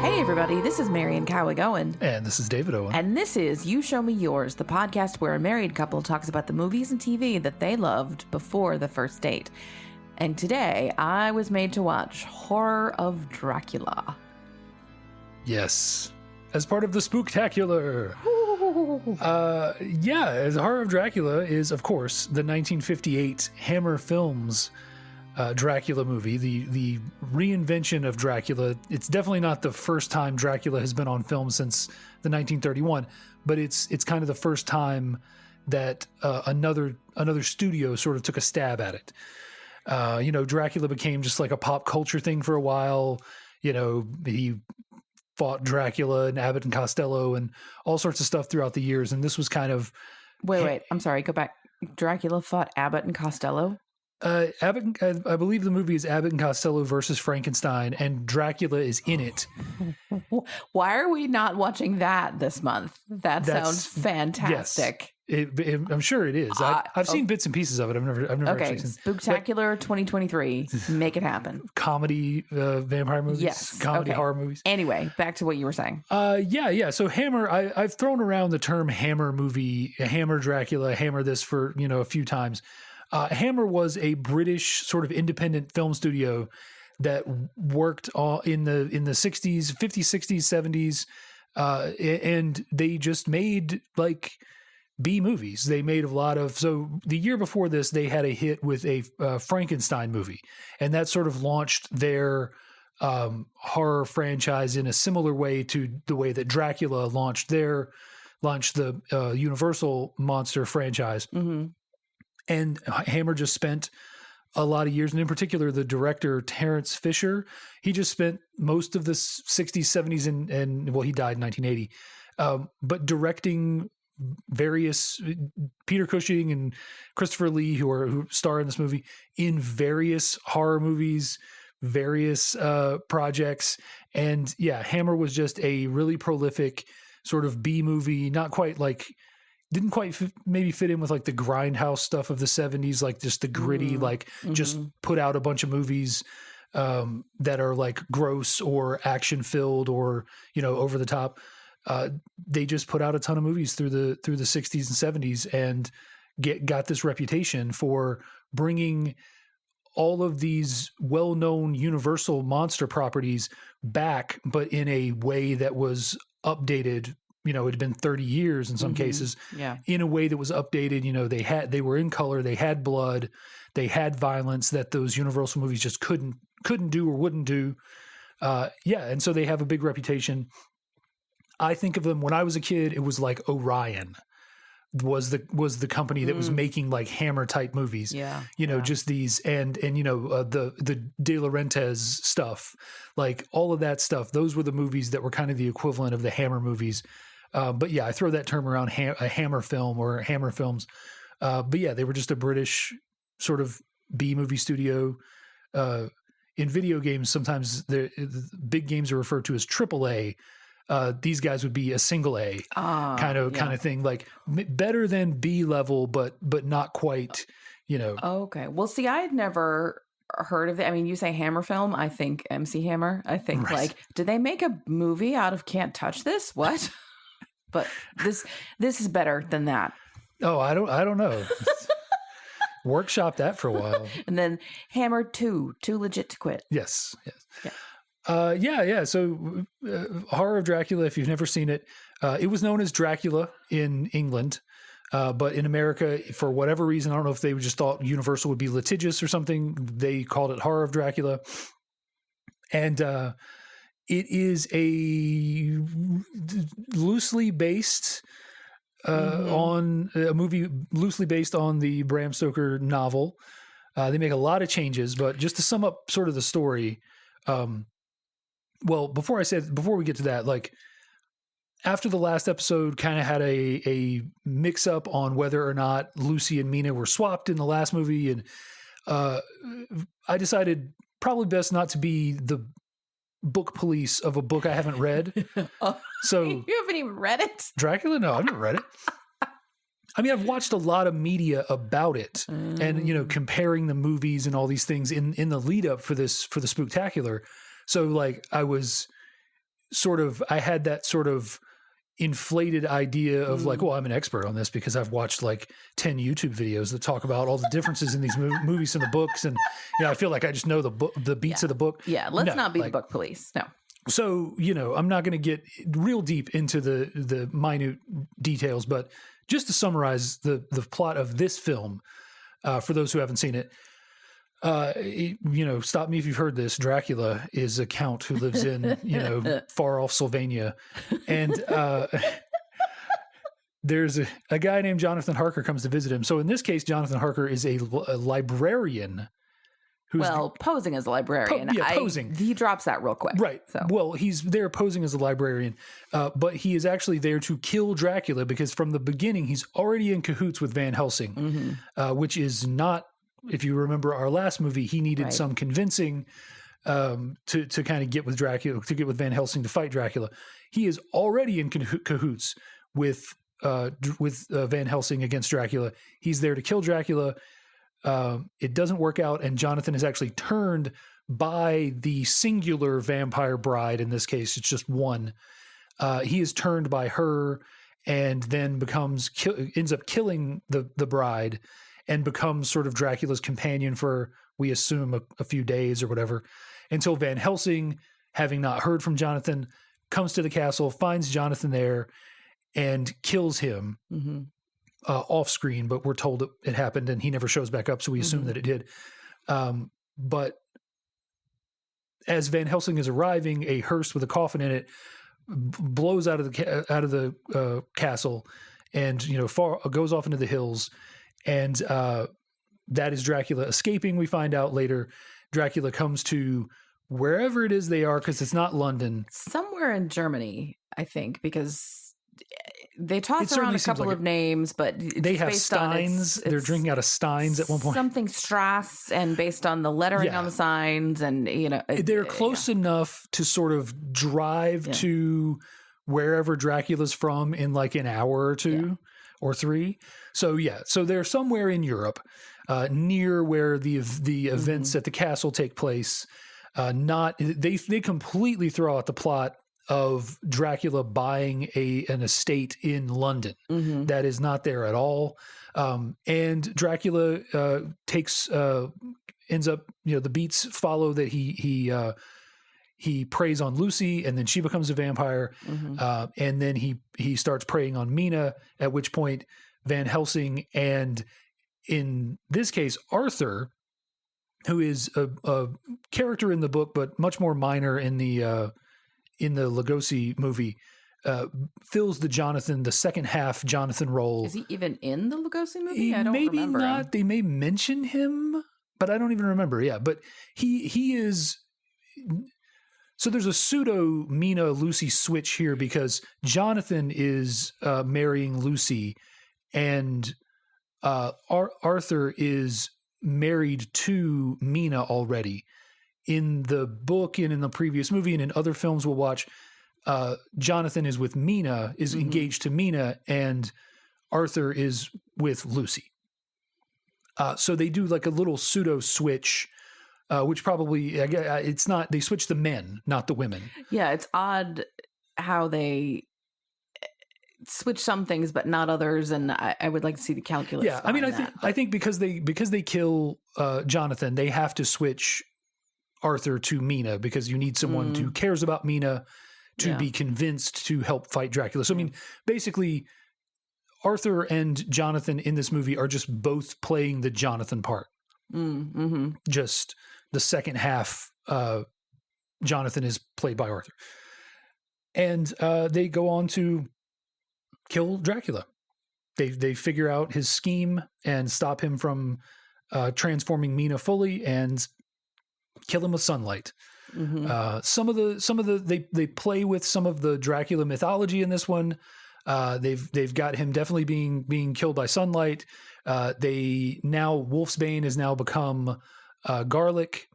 Hey everybody, this is Marian Cowick Owen. And this is David Owen. And this is You Show Me Yours, the podcast where a married couple talks about the movies and TV that they loved before the first date. And today, I was made to watch Horror of Dracula. Yes. As part of the Spooktacular. As Horror of Dracula is, of course, the 1958 Hammer Films Dracula movie, the reinvention of Dracula. It's definitely not the first time Dracula has been on film since the 1931, but it's kind of the first time that another studio sort of took a stab at it. Dracula became just like a pop culture thing for a while. He fought Dracula and Abbott and Costello and all sorts of stuff throughout the years, and this was kind of wait. I'm sorry. Go back. Dracula fought Abbott and Costello. I believe the movie is Abbott and Costello versus Frankenstein, and Dracula is in it. Why are we not watching that this month? That sounds fantastic. Yes, I'm sure it is. I've seen bits and pieces of it. I've never actually seen. Spooktacular 2023. Make it happen. Comedy vampire movies. Yes. Comedy horror movies. Anyway, back to what you were saying. So Hammer. I've thrown around the term Hammer movie, Hammer Dracula, Hammer this for a few times. Hammer was a British sort of independent film studio that worked in the 60s, 50s, 60s, 70s, and they just made like B movies. They made a lot of. So the year before this, they had a hit with a Frankenstein movie, and that sort of launched their horror franchise in a similar way to the way that Dracula launched the Universal monster franchise. Mm-hmm. And Hammer just spent a lot of years, and in particular, the director, Terence Fisher, he just spent most of the 60s, 70s, and he died in 1980, but directing various, Peter Cushing and Christopher Lee, who star in this movie, in various horror movies, various projects. And yeah, Hammer was just a really prolific sort of B movie, not quite like... didn't quite maybe fit in with like the grindhouse stuff of the 70s, like just the gritty, just put out a bunch of movies that are like gross or action filled or, over the top. They just put out a ton of movies through the 60s and 70s and got this reputation for bringing all of these well-known Universal monster properties back, but in a way that was updated. It had been 30 years in some cases, in a way that was updated. They were in color, they had blood, they had violence that those Universal movies just couldn't do or wouldn't do. And so they have a big reputation. I think of them when I was a kid, it was like Orion was the company that was making like Hammer type movies. Just these and the De Laurentiis stuff, like all of that stuff. Those were the movies that were kind of the equivalent of the Hammer movies. I throw that term around, a Hammer film or Hammer films. They were just a British sort of B movie studio. In video games, sometimes the big games are referred to as AAA. These guys would be a single A kind of thing, like better than B level, but not quite, Okay. Well, see, I had never heard of it. I mean, you say Hammer film, I think MC Hammer. I think like, did they make a movie out of Can't Touch This? What? But this is better than that. Oh, I don't know. Workshop that for a while. And then Hammer 2, Too Legit to Quit. Yes. Yeah. So Horror of Dracula, if you've never seen it, it was known as Dracula in England. But in America, for whatever reason, I don't know if they just thought Universal would be litigious or something, they called it Horror of Dracula. And it is a loosely based on a movie loosely based on the Bram Stoker novel. They make a lot of changes, but just to sum up sort of the story, before we get to that, like after the last episode kind of had a mix up on whether or not Lucy and Mina were swapped in the last movie. And I decided probably best not to be the book police of a book I haven't read. So you haven't even read it? Dracula? No, I've never read it. I mean, I've watched a lot of media about it and, you know, comparing the movies and all these things in the lead up for the Spooktacular. So like I had that sort of inflated idea of like, well, I'm an expert on this because I've watched like 10 YouTube videos that talk about all the differences in these movies and the books. And, you know, I feel like I just know the beats of the book. Yeah. Let's not be the book police. No. So, you know, I'm not going to get real deep into the minute details, but just to summarize the plot of this film, for those who haven't seen it, you know, stop me if you've heard this. Dracula is a count who lives in, you know, far off Sylvania. And there's a guy named Jonathan Harker comes to visit him. So in this case, Jonathan Harker is a librarian. Who's posing as a librarian. Posing. He drops that real quick. Right. So. Well, he's there posing as a librarian, but he is actually there to kill Dracula because from the beginning, he's already in cahoots with Van Helsing, which is not, if you remember our last movie, he needed some convincing to kind of get with Dracula, to get with Van Helsing to fight Dracula. He is already in cahoots with Van Helsing against Dracula. He's there to kill Dracula. It doesn't work out, and Jonathan is actually turned by the singular vampire bride. In this case, it's just one. He is turned by her, and then ends up killing the bride, and becomes sort of Dracula's companion for, we assume, a few days or whatever, until Van Helsing, having not heard from Jonathan, comes to the castle, finds Jonathan there, and kills him. Off screen, but we're told it happened and he never shows back up. So we assume that it did. But as Van Helsing is arriving, a hearse with a coffin in it blows out of the castle and, you know, goes off into the hills. And that is Dracula escaping. We find out later Dracula comes to wherever it is they are, because it's not London. Somewhere in Germany, I think, because they toss around a couple of names, but they have steins. They're drinking out of steins at one point. Something Strass, and based on the lettering on the signs, and you know, they're close enough to sort of drive to wherever Dracula's from in like an hour or two or three. So so they're somewhere in Europe, near where the events at the castle take place. They completely throw out the plot of Dracula buying an estate in London. That is not there at all. And Dracula ends up, you know, the beats follow that he preys on Lucy, and then she becomes a vampire. And then he starts preying on Mina, at which point Van Helsing, and in this case, Arthur, who is a character in the book, but much more minor in the Lugosi movie, fills the second half Jonathan role. Is he even in the Lugosi movie? I don't maybe remember. Maybe not. Him. They may mention him, but I don't even remember. Yeah, but he is. So there's a pseudo Mina Lucy switch here because Jonathan is marrying Lucy, and Arthur is married to Mina already. In the book and in the previous movie and in other films we'll watch, Jonathan is with Mina, is engaged to Mina, and Arthur is with Lucy. So they do like a little pseudo switch, which probably, it's not, they switch the men, not the women. Yeah, it's odd how they switch some things but not others, and I would like to see the calculus. Yeah, I mean, I think because they kill Jonathan, they have to switch Arthur to Mina because you need someone who cares about Mina to be convinced to help fight Dracula. So, I mean, basically, Arthur and Jonathan in this movie are just both playing the Jonathan part. Just the second half, Jonathan is played by Arthur. And they go on to kill Dracula. They figure out his scheme and stop him from transforming Mina fully and kill him with sunlight. Some of the they play with some of the Dracula mythology in this one. They've got him definitely being killed by sunlight. Wolfsbane has now become garlic.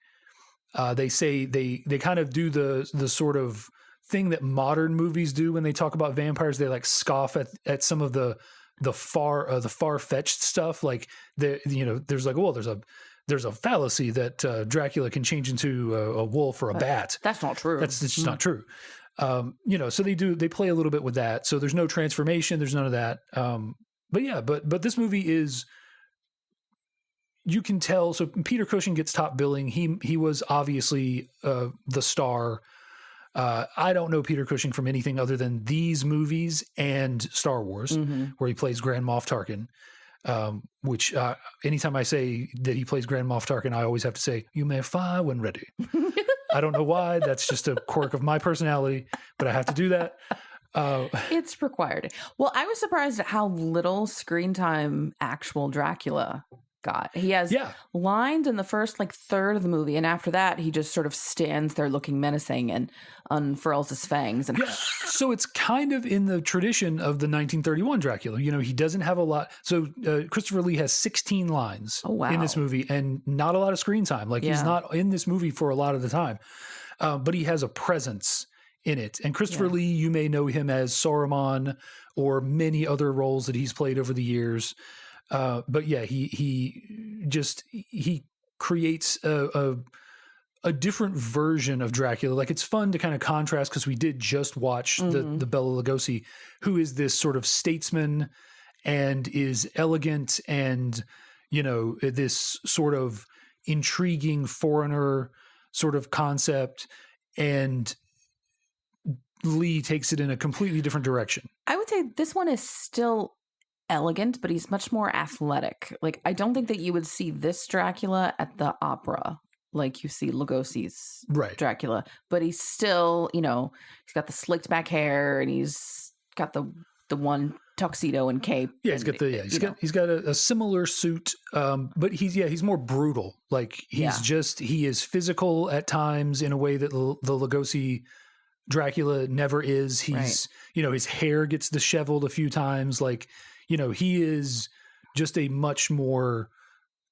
They say they kind of do the sort of thing that modern movies do when they talk about vampires. They like scoff at some of the the far-fetched stuff. Like there's like, well, there's a fallacy that Dracula can change into a wolf or a bat. That's not true. That's just not true. So they play a little bit with that. So there's no transformation. There's none of that. But this movie is, you can tell. So Peter Cushing gets top billing. He was obviously the star. I don't know Peter Cushing from anything other than these movies and Star Wars, where he plays Grand Moff Tarkin. Which anytime I say that he plays Grand Moff Tarkin, I always have to say, "You may fire when ready." I don't know why. That's just a quirk of my personality, but I have to do that. It's required. Well, I was surprised at how little screen time actual Dracula got. He has lines in the first third of the movie, and after that, he just sort of stands there looking menacing and unfurls his fangs. And so it's kind of in the tradition of the 1931 Dracula. He doesn't have a lot. So Christopher Lee has 16 lines in this movie, and not a lot of screen time. He's not in this movie for a lot of the time, but he has a presence in it. And Christopher Lee, you may know him as Saruman or many other roles that he's played over the years. But yeah, he creates a different version of Dracula. It's fun to kind of contrast, because we did just watch the Bela Lugosi, who is this sort of statesman and is elegant and, this sort of intriguing foreigner sort of concept. And Lee takes it in a completely different direction. I would say this one is still elegant, but he's much more athletic. I don't think that you would see this Dracula at the opera like you see Lugosi's Dracula, but he's still, he's got the slicked back hair, and he's got the one tuxedo and cape. Yeah, he's got a similar suit, but he's more brutal. He is physical at times in a way that the Lugosi Dracula never is. He's his hair gets disheveled a few times. He is just a much more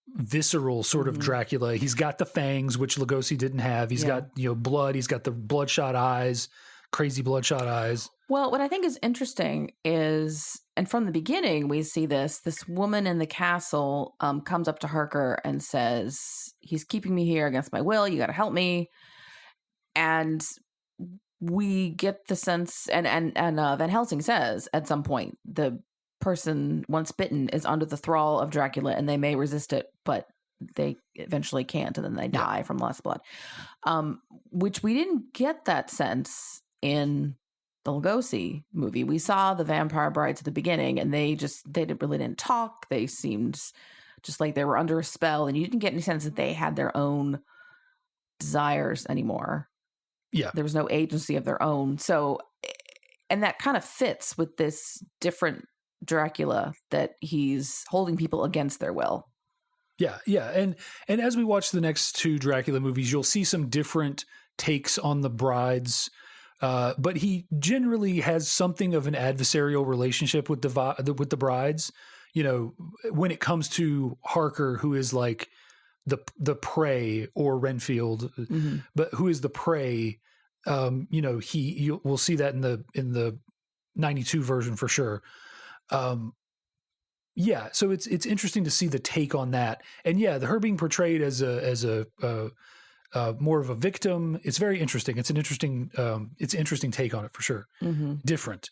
visceral sort of Dracula. He's got the fangs, which Lugosi didn't have. He's got, blood. He's got the bloodshot eyes, crazy bloodshot eyes. Well, what I think is interesting is, and from the beginning, we see this woman in the castle comes up to Harker and says, "He's keeping me here against my will. You got to help me." And we get the sense, and Van Helsing says at some point, the person once bitten is under the thrall of Dracula, and they may resist it, but they eventually can't, and then they die from loss of blood. Which we didn't get that sense in the Lugosi movie. We saw the vampire brides at the beginning, and they really didn't talk. They seemed just like they were under a spell, and you didn't get any sense that they had their own desires anymore. Yeah. There was no agency of their own. So, and that kind of fits with this different Dracula, that he's holding people against their will. Yeah. And as we watch the next two Dracula movies, you'll see some different takes on the brides. But he generally has something of an adversarial relationship with the brides. When it comes to Harker, who is like the prey, or Renfield, but who is the prey. We'll see that in the 92 version for sure. So it's interesting to see the take on that, and her being portrayed as a more of a victim. It's very interesting. It's an interesting take on it for sure. Different.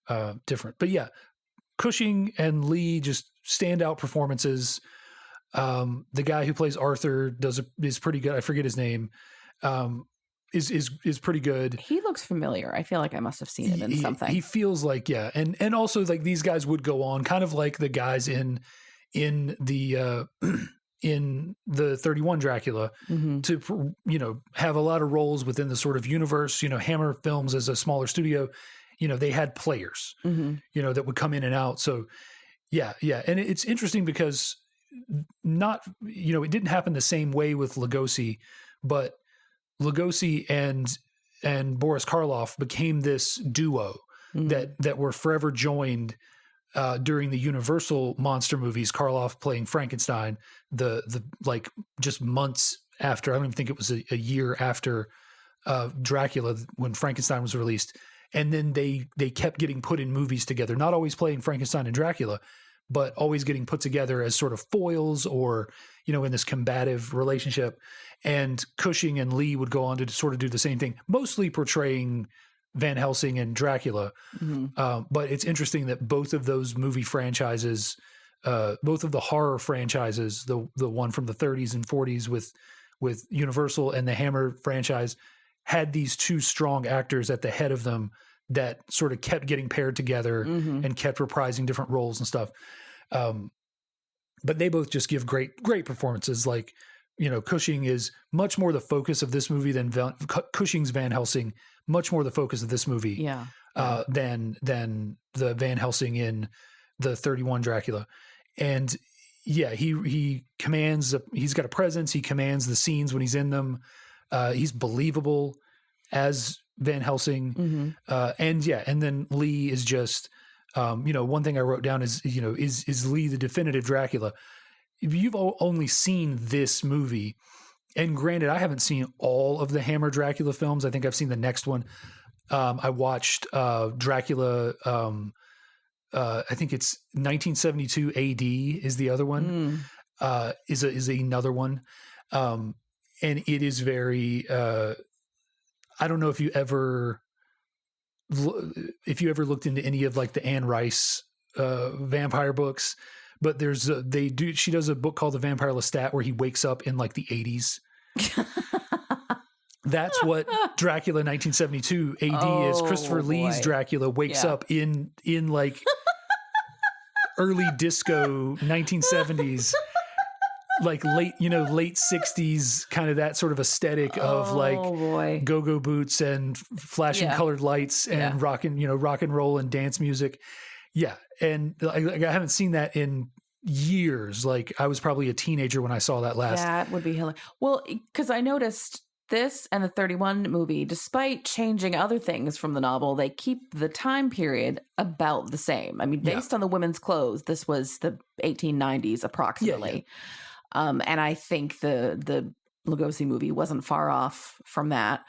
But yeah, Cushing and Lee just standout performances. The guy who plays Arthur is pretty good. I forget his name. Is pretty good. He looks familiar. I feel like I must have seen him in something. He feels like, and also these guys would go on, kind of like the guys in the 31 Dracula, to have a lot of roles within the sort of universe. Hammer Films, as a smaller studio, they had players, that would come in and out. So and it's interesting because it didn't happen the same way with Lugosi, but Lugosi and Boris Karloff became this duo that were forever joined during the Universal monster movies. Karloff playing Frankenstein, just months after. I don't even think it was a year after Dracula when Frankenstein was released, and then they kept getting put in movies together, not always playing Frankenstein and Dracula, but always getting put together as sort of foils or, in this combative relationship. And Cushing and Lee would go on to sort of do the same thing, mostly portraying Van Helsing and Dracula. But it's interesting that both of those movie franchises, both of the horror franchises, the one from the 30s and 40s with Universal and the Hammer franchise, had these two strong actors at the head of them that sort of kept getting paired together and kept reprising different roles and stuff. But they both just give great performances. Like, Cushing is much more the focus of this movie than Cushing's Van Helsing, much more the focus of this movie than the Van Helsing in the 31 Dracula. And he commands, he's got a presence. He commands the scenes when he's in them. He's believable as Van Helsing. And then Lee is just, one thing I wrote down is, is Lee the definitive Dracula? If you've only seen this movie, and granted, I haven't seen all of the Hammer Dracula films. I think I've seen the next one. I watched Dracula. I think it's 1972 AD is the other one. Is another one, and it is very. I don't know if you ever looked into any of like the Anne Rice vampire books. But she does a book called The Vampire Lestat where he wakes up in like the 80s. That's what Dracula 1972 AD is. Christopher Lee's Dracula wakes up in like early disco 1970s, like late 60s, kind of that sort of aesthetic of like go-go boots and flashing colored lights and rock and roll and dance music. Yeah. And I haven't seen that in years. Like I was probably a teenager when I saw that last. That would be hilarious. Well, because I noticed this and the 31 movie, despite changing other things from the novel, they keep the time period about the same. I mean, based on the women's clothes, this was the 1890s approximately. And I think the Lugosi movie wasn't far off from that.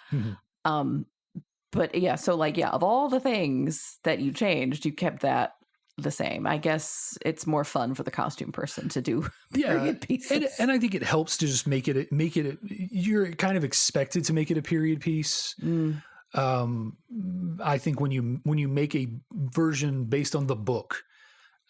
But of all the things that you changed, you kept that the same. I guess it's more fun for the costume person to do period pieces. And I think it helps to just make it you're kind of expected to make it a period piece. I think when you make a version based on the book,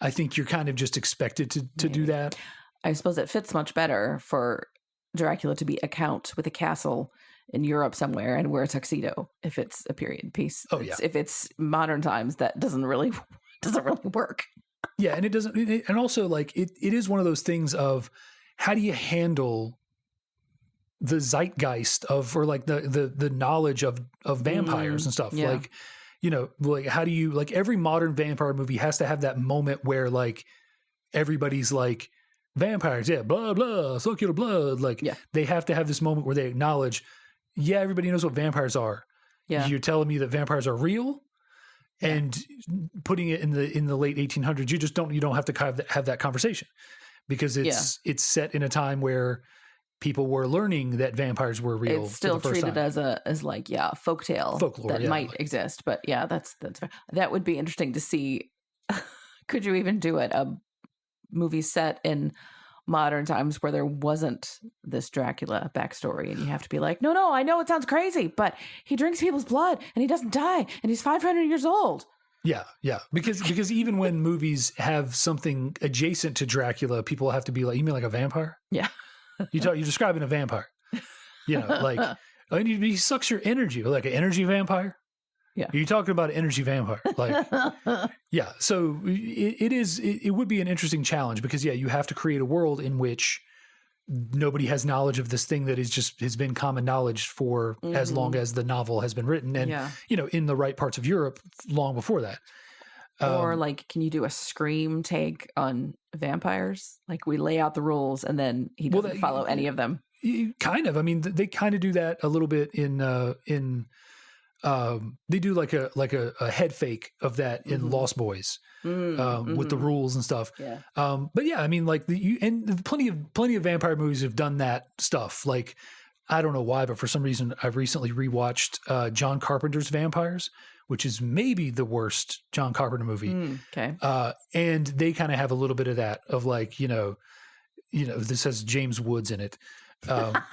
I think you're kind of just expected to do that. I suppose it fits much better for Dracula to be a count with a castle in Europe somewhere and wear a tuxedo if it's a period piece. If it's modern times, that doesn't really work. Yeah, and it doesn't. And also, like it is one of those things of how do you handle the zeitgeist of, or like the knowledge of vampires and stuff. Like, like how do you, like every modern vampire movie has to have that moment where like everybody's like, vampires, blah blah, suck your blood. Like they have to have this moment where they acknowledge, everybody knows what vampires are. You're telling me that vampires are real, and putting it in the late 1800s, you don't have to have that conversation because it's set in a time where people were learning that vampires were real. It's still treated as folklore that might exist, but that's that would be interesting to see. Could you even do it? A movie set in modern times where there wasn't this Dracula backstory, and you have to be like, no, I know it sounds crazy, but he drinks people's blood and he doesn't die and he's 500 years old. Yeah. Because even when movies have something adjacent to Dracula, people have to be like, you mean like a vampire? Yeah. You're describing a vampire. Like he sucks your energy, like an energy vampire. Yeah. You're talking about an energy vampire. Like, So it would be an interesting challenge because, you have to create a world in which nobody has knowledge of this thing that has been common knowledge for as long as the novel has been written. And, in the right parts of Europe long before that. Or like, can you do a Scream take on vampires? Like we lay out the rules and then he doesn't follow any of them. Kind of. I mean, they kind of do that a little bit in they do like a head fake of that in Lost Boys with the rules and stuff. Yeah. But I mean, like plenty of vampire movies have done that stuff. Like, I don't know why, but for some reason I've recently rewatched John Carpenter's Vampires, which is maybe the worst John Carpenter movie. Okay. And they kind of have a little bit of that of like, this has James Woods in it.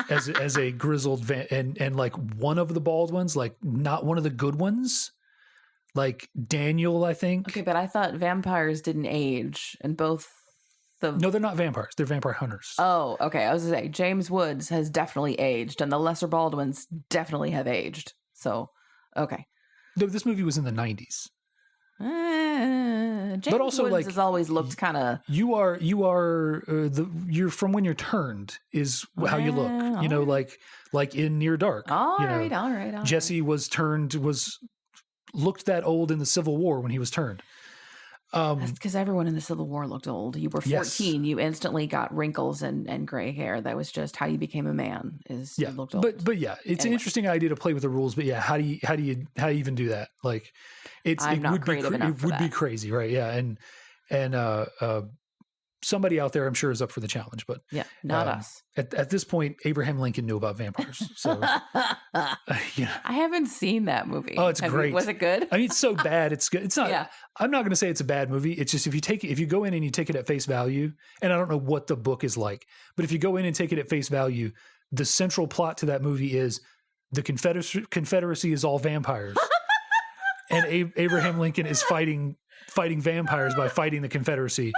As a grizzled and like one of the bald ones, like not one of the good ones, like Daniel, I think. Okay, but I thought vampires didn't age, and both No, they're not vampires. They're vampire hunters. Oh, okay. I was gonna say James Woods has definitely aged, and the lesser bald ones definitely have aged. So, okay. No, this movie was in the 90s. James But also, Woods like, has always looked kind of. You're from when you're turned is how you look. Like in Near Dark. All right. Jesse was looked that old in the Civil War when he was turned. That's because everyone in the Civil War looked old. You were 14. Yes. You instantly got wrinkles and gray hair. That was just how you became a man. You looked old. But yeah, it's an interesting idea to play with the rules. But yeah, how do you even do that? Like, it would be crazy, right? Yeah, and somebody out there, I'm sure, is up for the challenge. But yeah, not us. At this point, Abraham Lincoln knew about vampires. So I haven't seen that movie. Oh, it's great. Was it good? I mean, it's so bad. It's good. It's not. Yeah. I'm not going to say it's a bad movie. It's just if you go in and you take it at face value, and I don't know what the book is like, but if you go in and take it at face value, the central plot to that movie is the Confederacy is all vampires, and Abraham Lincoln is fighting vampires by fighting the Confederacy.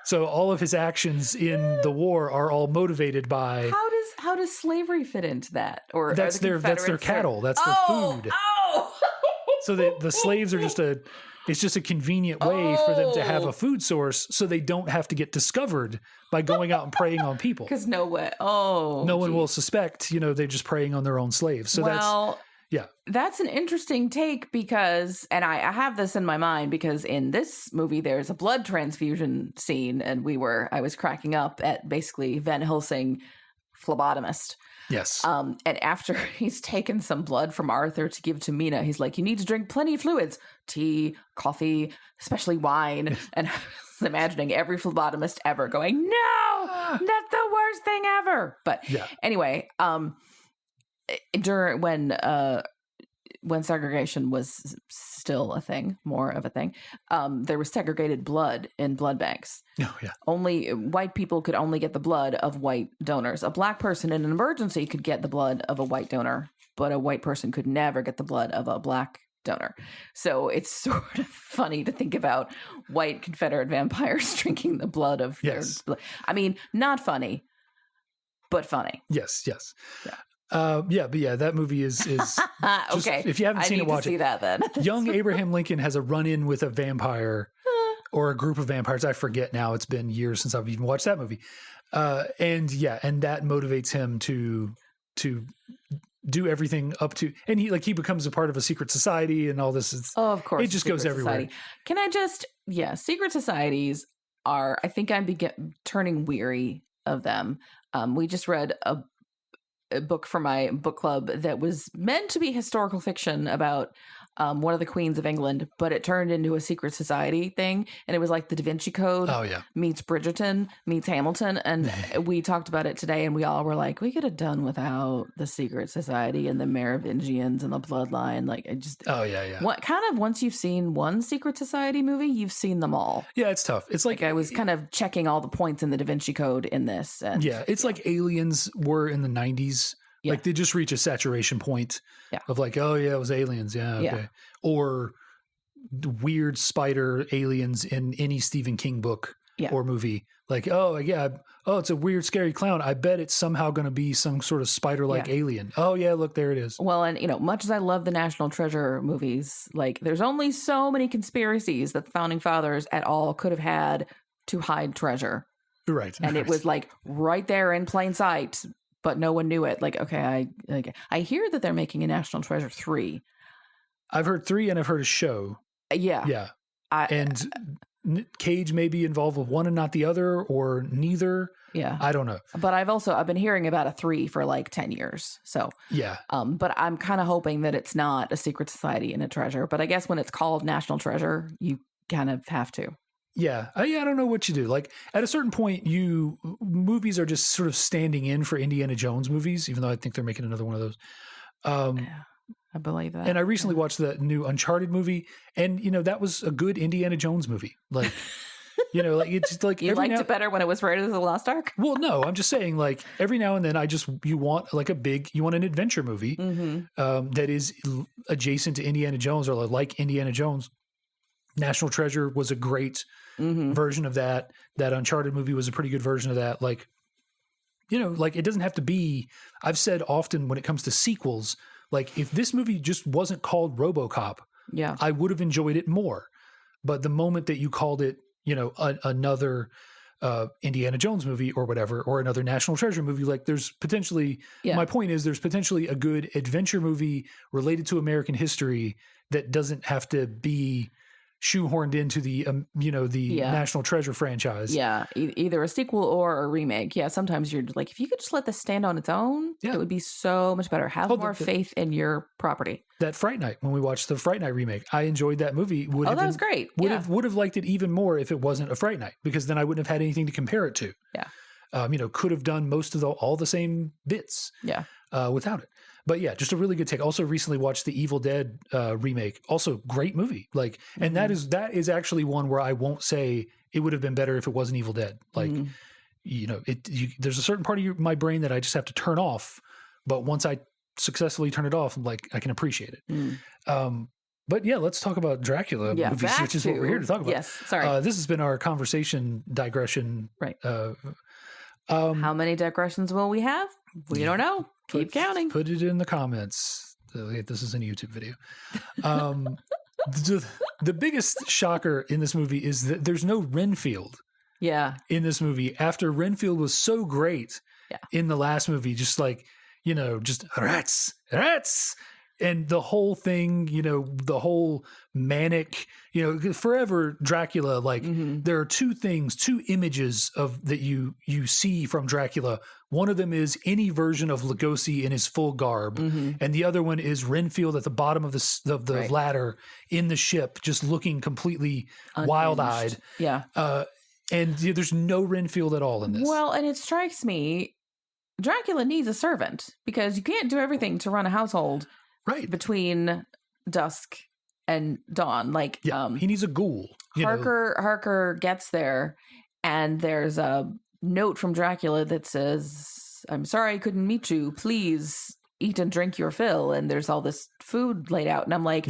So all of his actions in the war are all motivated by how does slavery fit into that? Or that's their cattle. That's their food. Oh. So the slaves are it's just a convenient way for them to have a food source, so they don't have to get discovered by going out and preying on people. Because no one will suspect. They're just preying on their own slaves. So that's an interesting take because, and I have this in my mind because in this movie there's a blood transfusion scene, and I was cracking up at basically Van Helsing phlebotomist. Yes. And after he's taken some blood from Arthur to give to Mina, he's like, you need to drink plenty of fluids, tea, coffee, especially wine. And I was imagining every phlebotomist ever going, no, that's the worst thing ever. But anyway, during when segregation was still a thing, more of a thing, there was segregated blood in blood banks. Oh, yeah. Only white people could only get the blood of white donors. A black person in an emergency could get the blood of a white donor, but a white person could never get the blood of a black donor. So it's sort of funny to think about white Confederate vampires drinking the blood of their blood. I mean, not funny, but funny. Yes. Yeah. That movie is okay. If you haven't seen it, watch it. See that then. Young Abraham Lincoln has a run-in with a vampire or a group of vampires. I forget now. It's been years since I've even watched that movie. And that motivates him to do everything up to, and he becomes a part of a secret society and all this. Of course, it just goes everywhere. Society. Can I just secret societies are. I think I'm turning weary of them. We just read a book for my book club that was meant to be historical fiction about one of the queens of England, but it turned into a secret society thing. And it was like the Da Vinci Code meets Bridgerton meets Hamilton. And we talked about it today, and we all were like, we could have done without the secret society and the Merovingians and the bloodline. Like, it just, once you've seen one secret society movie, you've seen them all. Yeah, it's tough. It's like I was kind of checking all the points in the Da Vinci Code in this. And, it's like Aliens were in the 90s. Yeah. Like they just reach a saturation point of like, oh yeah, it was aliens. Yeah. Okay. Yeah. Or weird spider aliens in any Stephen King book or movie. Like, it's a weird, scary clown. I bet it's somehow going to be some sort of spider-like alien. Oh yeah, look, there it is. Well, and much as I love the National Treasure movies, like there's only so many conspiracies that the Founding Fathers at all could have had to hide treasure. Right. And it was like right there in plain sight. But no one knew it. Like, okay, I hear that they're making a National Treasure 3. I've heard 3 and I've heard a show. Yeah. And Cage may be involved with one and not the other, or neither. Yeah. I don't know. But I've been hearing about a 3 for like 10 years. So yeah. But I'm kind of hoping that it's not a secret society and a treasure. But I guess when it's called National Treasure, you kind of have to. Yeah. I don't know what you do. Like at a certain point, movies are just sort of standing in for Indiana Jones movies, even though I think they're making another one of those. I believe that. And I recently watched the new Uncharted movie, and that was a good Indiana Jones movie. Like, like it's like you liked it better when it was Raiders of the Lost Ark? Well, no, I'm just saying, like, every now and then you want like you want an adventure movie that is adjacent to Indiana Jones or like Indiana Jones. National Treasure was a great version of that. That Uncharted movie was a pretty good version of that. Like, like it doesn't have to be. I've said often when it comes to sequels, like if this movie just wasn't called RoboCop, I would have enjoyed it more. But the moment that you called it, another Indiana Jones movie or whatever, or another National Treasure movie, like there's potentially, my point is there's potentially a good adventure movie related to American history that doesn't have to be shoehorned into the National Treasure franchise. Yeah, either a sequel or a remake. Yeah, sometimes you're like, if you could just let this stand on its own, it would be so much better. Have more faith in your property. That Fright Night, when we watched the Fright Night remake, I enjoyed that movie. That was great. Would have liked it even more if it wasn't a Fright Night, because then I wouldn't have had anything to compare it to. Yeah. Could have done most of all the same bits. Yeah. Without it. But yeah, just a really good take. Also recently watched the Evil Dead remake. Also great movie. Like, and that is actually one where I won't say it would have been better if it wasn't Evil Dead. Like, there's a certain part of my brain that I just have to turn off. But once I successfully turn it off, I'm like, I can appreciate it. But yeah, let's talk about Dracula movies, which is what we're here to talk about. Yes, sorry. This has been our conversation digression. Right. How many digressions will we have? We don't know. Keep counting. Put it in the comments. This is a YouTube video. The biggest shocker in this movie is that there's no Renfield. Yeah. In this movie, after Renfield was so great in the last movie, just like, just rats. And the whole thing, the whole manic, forever Dracula, like there are two images that you see from Dracula. One of them is any version of Lugosi in his full garb. And the other one is Renfield at the bottom of the ladder in the ship, just looking completely wild-eyed. Yeah. And there's no Renfield at all in this. Well, and it strikes me, Dracula needs a servant because you can't do everything to run a household. Right. Between dusk and dawn. Like, he needs a ghoul. Harker gets there, and there's a note from Dracula that says, "I'm sorry I couldn't meet you. Please eat and drink your fill." And there's all this food laid out. And I'm like,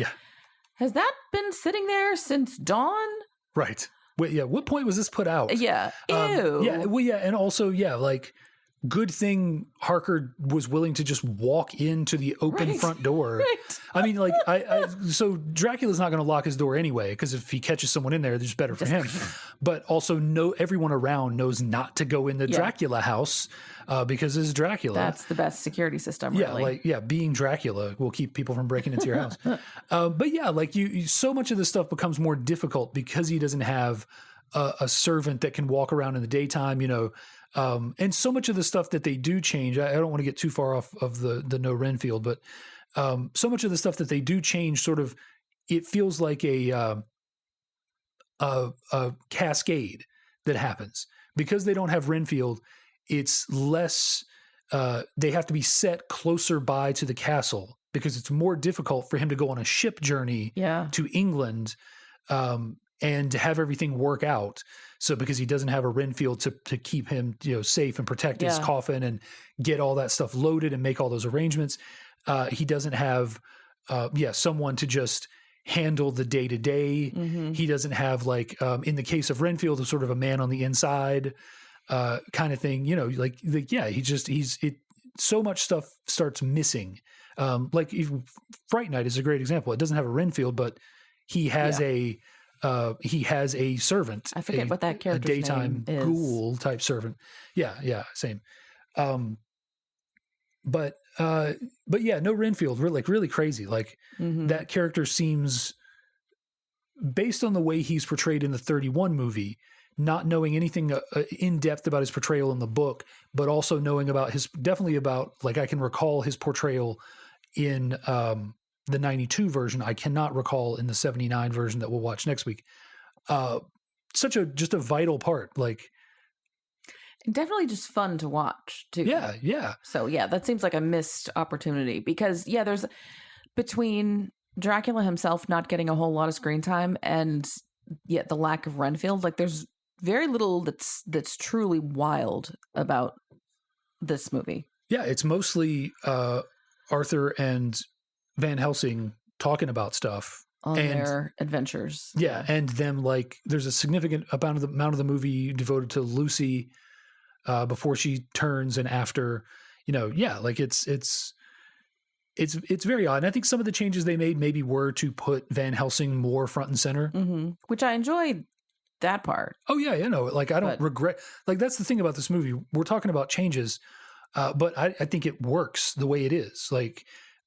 has that been sitting there since dawn? Right. Wait, what point was this put out? Yeah. Ew. And also, like, good thing Harker was willing to just walk into the open front door. Right. I mean, like, so Dracula's not going to lock his door anyway, because if he catches someone in there, it's better for him. But also, everyone around knows not to go in the Dracula house because it's Dracula. That's the best security system, really. Being Dracula will keep people from breaking into your house. But yeah, like so much of this stuff becomes more difficult because he doesn't have a servant that can walk around in the daytime, and so much of the stuff that they do change, I don't want to get too far off of the no Renfield, but so much of the stuff that they do change, sort of, it feels like a cascade that happens because they don't have Renfield. It's less. They have to be set closer by to the castle because it's more difficult for him to go on a ship journey to England. And to have everything work out. So because he doesn't have a Renfield to keep him, safe and protect his coffin and get all that stuff loaded and make all those arrangements, he doesn't have, someone to just handle the day to day. He doesn't have, like, in the case of Renfield, sort of a man on the inside kind of thing. So much stuff starts missing. Like Fright Night is a great example. It doesn't have a Renfield, but he has he has a servant. I forget what that character's daytime name is. Ghoul type servant. Yeah, same. But yeah, no Renfield. Really crazy. Like that character seems, based on the way he's portrayed in the 31 movie, not knowing anything in depth about his portrayal in the book, but also knowing about I can recall his portrayal in the 92 version. I cannot recall in the 79 version that we'll watch next week. Just a vital part. Like, definitely just fun to watch too. Yeah. So yeah, that seems like a missed opportunity because there's between Dracula himself not getting a whole lot of screen time and yet the lack of Renfield, like there's very little that's truly wild about this movie. Yeah, it's mostly Arthur and Van Helsing talking about stuff on their adventures. Yeah, and them like there's a significant amount of the movie devoted to Lucy before she turns and after, like it's very odd. And I think some of the changes they made maybe were to put Van Helsing more front and center, which I enjoyed that part. Oh yeah, like I don't regret. Like that's the thing about this movie. We're talking about changes, but I think it works the way it is. Like.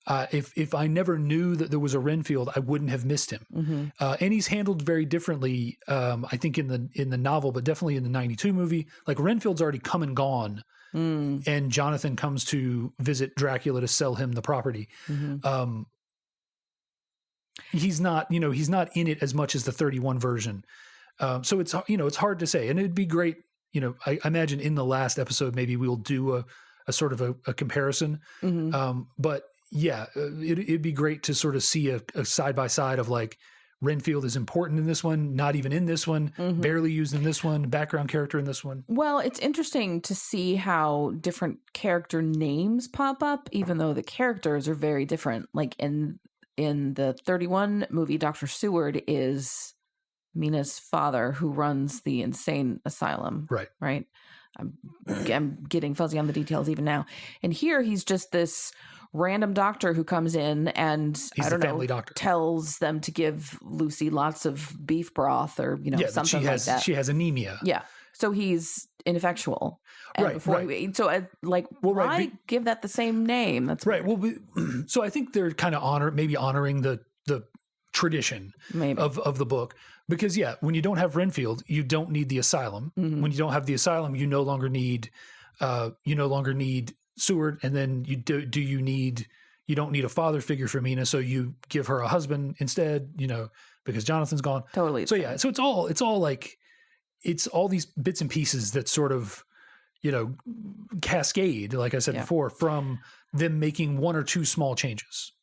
If I never knew that there was a Renfield, I wouldn't have missed him. And he's handled very differently, I think in the novel, but definitely in the 92 movie. Like Renfield's already come and gone, and Jonathan comes to visit Dracula to sell him the property. He's not in it as much as the 31 version. So it's hard to say, and it'd be great. I imagine in the last episode maybe we'll do a sort of a comparison, but. Yeah, it'd be great to sort of see a side-by-side of like Renfield is important in this one, not even in this one, barely used in this one, background character in this one. Well, it's interesting to see how different character names pop up, even though the characters are very different. Like in the 31 movie, Dr. Seward is Mina's father who runs the insane asylum. Right. I'm getting fuzzy on the details even now. And here he's just this random doctor who comes in and tells them to give Lucy lots of beef broth or something like that. She has anemia. Yeah, so he's ineffectual. And why give that the same name? That's right. Weird. Well, so I think they're kind of honoring the tradition of the book because when you don't have Renfield, you don't need the asylum. When you don't have the asylum, you no longer need Seward, and then you don't need a father figure for Mina, so you give her a husband instead, because Jonathan's gone. Totally. So so it's all like it's all these bits and pieces that sort of cascade, like I said before, from them making one or two small changes.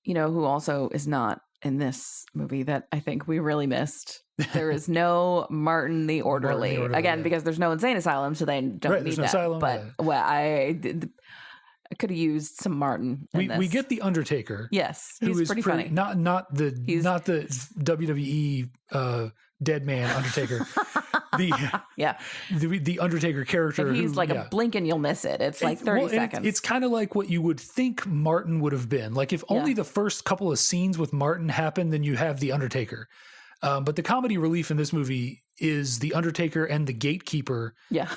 Who also is not in this movie that I think we really missed. There is no Martin the Orderly. Again, because there's no insane asylum, so they don't need that. Asylum, but I could have used some Martin. We get the Undertaker. Yes, he's pretty funny. Not the WWE dead man Undertaker. The Undertaker character. And he's like a blink and you'll miss it. It's like 30 seconds. It's kind of like what you would think Martin would have been. Like if only the first couple of scenes with Martin happened, then you have the Undertaker. But the comedy relief in this movie is the Undertaker and the gatekeeper. Yeah.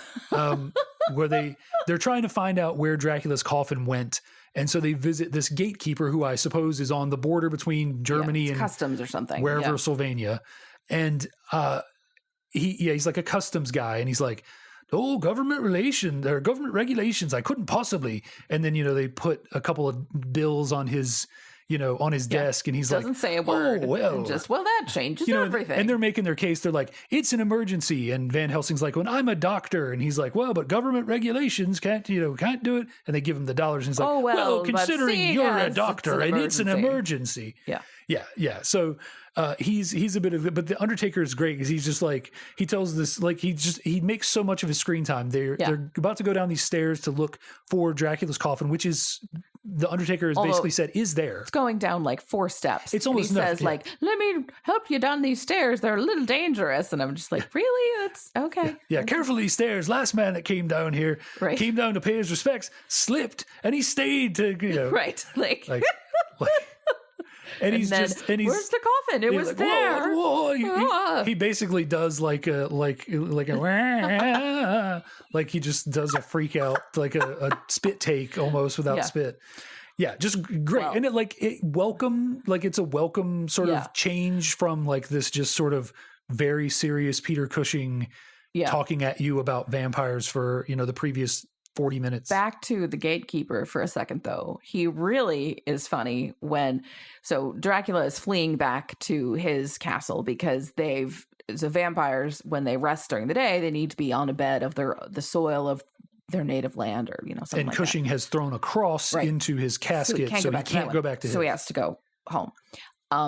Where they're trying to find out where Dracula's coffin went. And so they visit this gatekeeper who I suppose is on the border between Germany and customs or something. Wherever, Sylvania. And he's like a customs guy. And he's like, oh, government regulations. I couldn't possibly. And then, they put a couple of bills on his desk, and he's doesn't say a word. Oh, well. And just, that changes everything. And they're making their case. They're like, it's an emergency. And Van Helsing's like, well, I'm a doctor. And he's like, well, but government regulations can't do it. And they give him the dollars. And he's like, well, considering you're a doctor and it's an emergency. Yeah. So he's a bit of it, but the Undertaker is great because he's just like, he tells this, like, he makes so much of his screen time. They're about to go down these stairs to look for Dracula's coffin, which is, the Undertaker has basically said is there. It's going down like 4 steps. It's almost he says like, let me help you down these stairs. They're a little dangerous. And I'm just like, really? That's okay. Yeah. Careful these stairs. Last man that came down here, came down to pay his respects, slipped, and he stayed to, right. Like and he's where's the coffin? It was like, there. Whoa. He basically does like a like he just does a freak out, like a spit take almost without spit. Yeah, just great. Well, and it's a welcome sort of change from like this just sort of very serious Peter Cushing talking at you about vampires for, the previous 40 minutes. Back to the gatekeeper for a second, though. He really is funny so Dracula is fleeing back to his castle because vampires, when they rest during the day, they need to be on a bed of the soil of their native land, or something. And like Cushing has thrown a cross into his casket, so he can't go back to his. So he has to go home.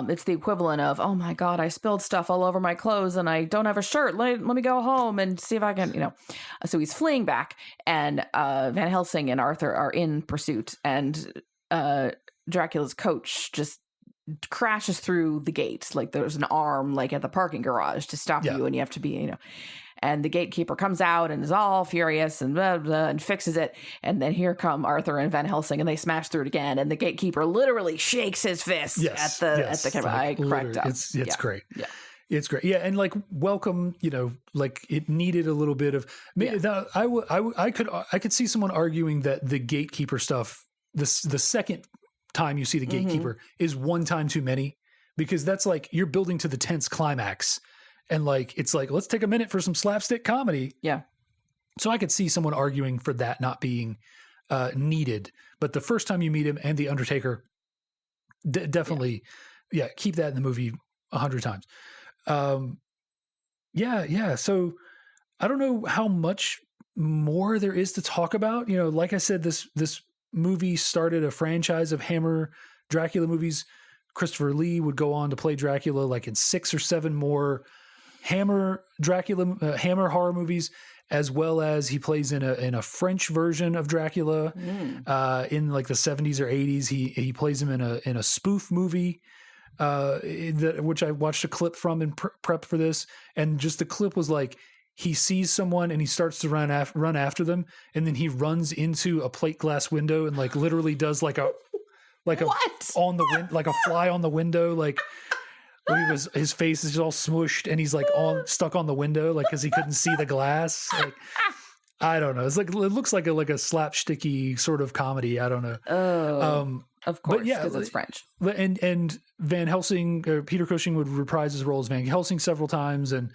It's the equivalent of, oh my God, I spilled stuff all over my clothes and I don't have a shirt. Let me go home and see if I can, So he's fleeing back, and Van Helsing and Arthur are in pursuit, and Dracula's coach just crashes through the gate. Like there's an arm like at the parking garage to stop you, and you have to be, and the gatekeeper comes out and is all furious and blah, blah, and fixes it. And then here come Arthur and Van Helsing, and they smash through it again. And the gatekeeper literally shakes his fist at the camera. Like, I cracked up. It's great. Yeah. It's great. Yeah. And like, welcome, like it needed a little bit of, I could see someone arguing that the gatekeeper stuff, the second time you see the gatekeeper is one time too many, because that's like, you're building to the tense climax. And like, it's like, let's take a minute for some slapstick comedy. Yeah. So I could see someone arguing for that not being needed. But the first time you meet him and the Undertaker, definitely, keep that in the movie 100 times. So I don't know how much more there is to talk about. Like I said, this movie started a franchise of Hammer Dracula movies. Christopher Lee would go on to play Dracula like in 6 or 7 more Hammer horror movies, as well as he plays in a French version of Dracula in like the 70s or 80s. He plays him in a spoof movie, which I watched a clip from in prep for this, and just the clip was like, he sees someone and he starts to run after them, and then he runs into a plate glass window and like literally does like a on the like a fly on the window, like. His face is all smooshed and he's like stuck on the window, like, cause he couldn't see the glass. Like, I don't know. It's like, it looks like a slapsticky sort of comedy. I don't know. Oh, of course. Because it's French. And Van Helsing, or Peter Cushing, would reprise his role as Van Helsing several times. And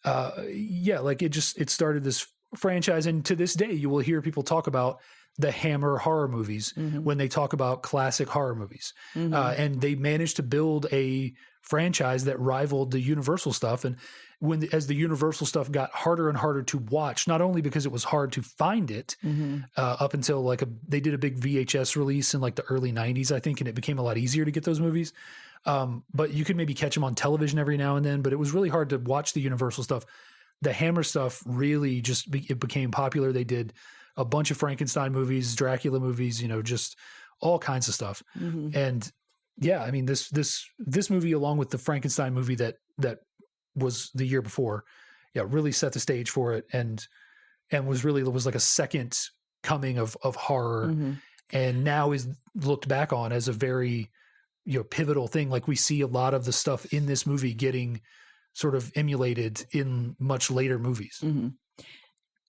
like it started this franchise. And to this day, you will hear people talk about the Hammer horror movies when they talk about classic horror movies. And they managed to build a franchise that rivaled the Universal stuff. And as the Universal stuff got harder and harder to watch, not only because it was hard to find it up until they did a big VHS release in like the early 90s, I think, and it became a lot easier to get those movies. But you could maybe catch them on television every now and then, but it was really hard to watch the Universal stuff. The Hammer stuff really it became popular. They did a bunch of Frankenstein movies, Dracula movies, just all kinds of stuff. And I mean, this movie, along with the Frankenstein movie that was the year before, really set the stage for it, and was like a second coming of horror, and now is looked back on as a very pivotal thing. Like, we see a lot of the stuff in this movie getting sort of emulated in much later movies.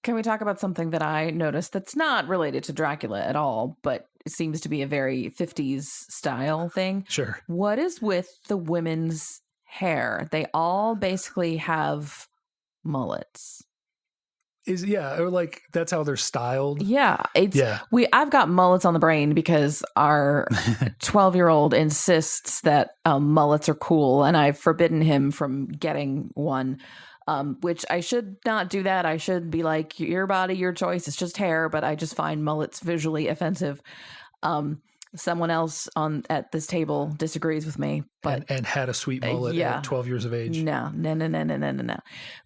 Can we talk about something that I noticed that's not related to Dracula at all, but it seems to be a very 50s style thing? Sure. What is with the women's hair? They all basically have mullets. Or like that's how they're styled. Yeah. I've got mullets on the brain because our 12-year-old insists that mullets are cool, and I've forbidden him from getting one. Which I should not do that. I should be like, your body, your choice. It's just hair. But I just find mullets visually offensive. Someone else at this table disagrees with me. But and had a sweet mullet at 12 years of age. No.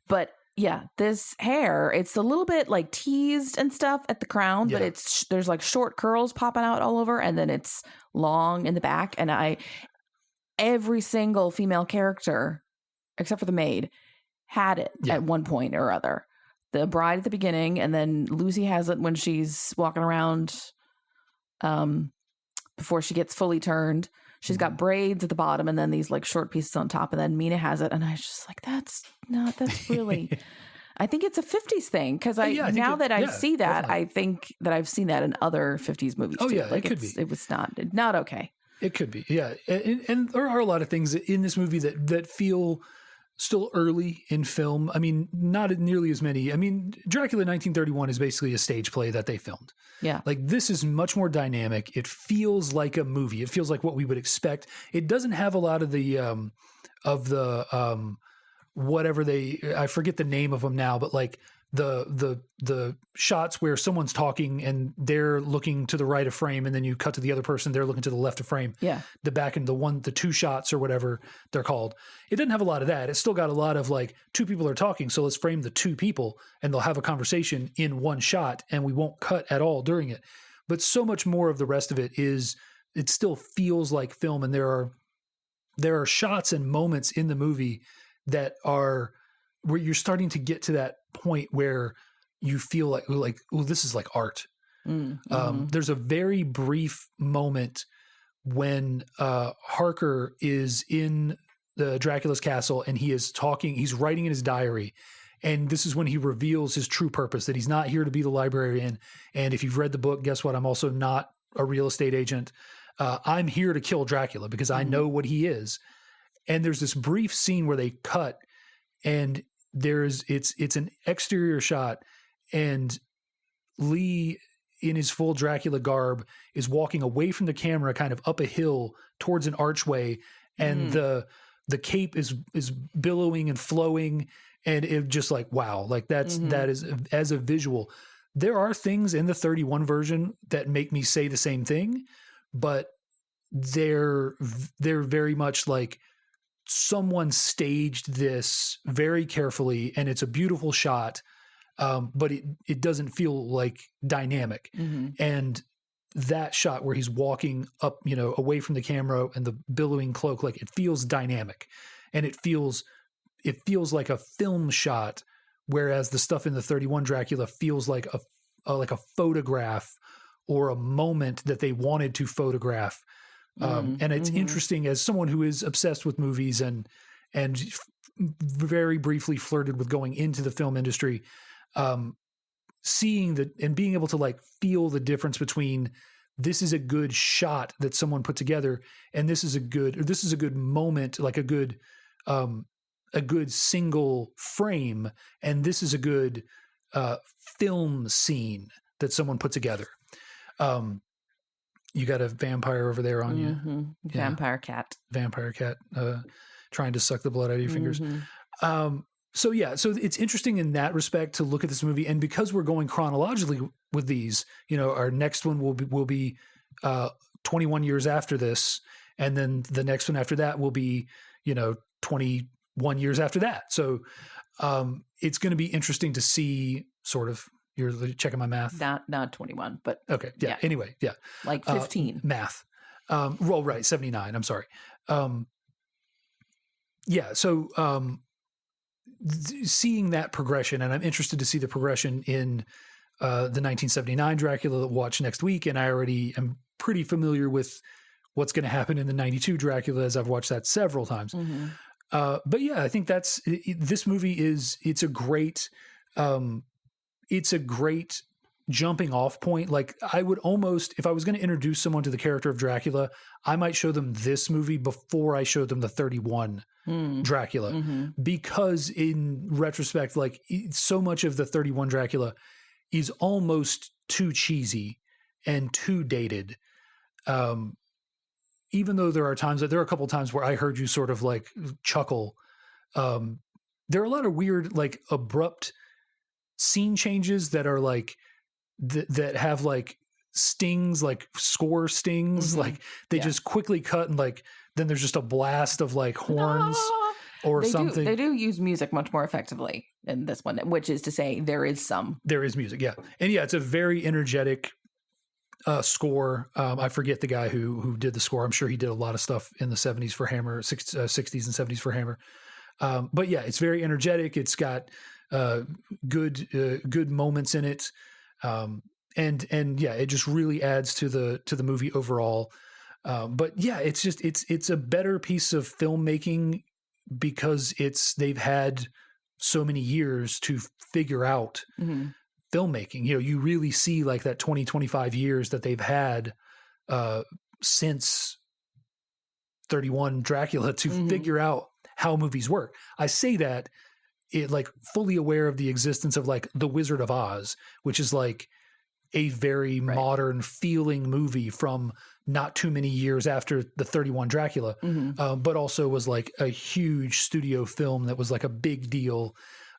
But yeah, this hair, it's a little bit like teased and stuff at the crown, but there's like short curls popping out all over, and then it's long in the back. And every single female character, except for the maid, had it at one point or other. The bride at the beginning, and then Lucy has it when she's walking around before she gets fully turned. She's got braids at the bottom and then these like short pieces on top, and then Mina has it, and I was just like, that's really I think it's a 50s thing, because I see that, definitely. I think that I've seen that in other 50s movies too. Like, it could be. It was not okay. It could be, and there are a lot of things in this movie that feel still early in film. I mean, not nearly as many. I mean, Dracula 1931 is basically a stage play that they filmed. Yeah. Like, this is much more dynamic. It feels like a movie. It feels like what we would expect. It doesn't have a lot of the whatever I forget the name of them now, but like the shots where someone's talking and they're looking to the right of frame, and then you cut to the other person, they're looking to the left of frame. Yeah. The back and the two shots or whatever they're called. It doesn't have a lot of that. It's still got a lot of like two people are talking, so let's frame the two people and they'll have a conversation in one shot and we won't cut at all during it. But so much more of the rest of it still feels like film, and there are shots and moments in the movie that are where you're starting to get to that point where you feel like, oh, this is like art. There's a very brief moment when Harker is in the Dracula's castle and he is talking, he's writing in his diary. And this is when he reveals his true purpose, that he's not here to be the librarian. And if you've read the book, guess what? I'm also not a real estate agent. I'm here to kill Dracula because I know what he is. And there's this brief scene where they cut, and it's an exterior shot, and Lee in his full Dracula garb is walking away from the camera, kind of up a hill towards an archway, and the cape is billowing and flowing, and it just like, wow, like that is as a visual. There are things in the 31 version that make me say the same thing, but they're very much like someone staged this very carefully, and it's a beautiful shot, but it doesn't feel like dynamic. And that shot where he's walking up, away from the camera and the billowing cloak, like it feels dynamic, and it feels like a film shot, whereas the stuff in the 31 Dracula feels like a photograph or a moment that they wanted to photograph. And it's interesting, as someone who is obsessed with movies and very briefly flirted with going into the film industry, seeing that and being able to like feel the difference between this is a good shot that someone put together, and this is a good moment, like a good single frame, and this is a good film scene that someone put together. You got a vampire over there on you. Vampire cat. Vampire cat trying to suck the blood out of your fingers. So it's interesting in that respect to look at this movie. And because we're going chronologically with these, our next one will be 21 years after this. And then the next one after that will be, 21 years after that. So it's going to be interesting to see sort of. You're checking my math? Not 21, but okay. Yeah. Anyway. Yeah. Like 15. Math. Well, right. 79. I'm sorry. Yeah. So seeing that progression, and I'm interested to see the progression in the 1979 Dracula that we'll watch next week. And I already am pretty familiar with what's going to happen in the 92 Dracula, as I've watched that several times. But yeah, I think this movie it's a great jumping off point. Like I would almost, if I was going to introduce someone to the character of Dracula, I might show them this movie before I showed them the 31 Dracula, because in retrospect, like so much of the 31 Dracula is almost too cheesy and too dated. Even though there are a couple of times where I heard you sort of like chuckle. There are a lot of weird, like abrupt scene changes that are like that have like stings, like score stings, like they just quickly cut, and like then there's just a blast of like horns or something. They do use music much more effectively in this one, which is to say there is music. Yeah. And yeah, it's a very energetic score. I forget the guy who did the score. I'm sure he did a lot of stuff in the 70s for Hammer, 60s and 70s for Hammer. But yeah, it's very energetic. It's got good moments in it. And yeah, it just really adds to the movie overall. But yeah, it's a better piece of filmmaking because they've had so many years to figure out filmmaking. You really see like that 25 years that they've had since 31 Dracula to figure out how movies work. I say that like fully aware of the existence of like The Wizard of Oz, which is like a very modern feeling movie from not too many years after the 31 Dracula, but also was like a huge studio film that was like a big deal.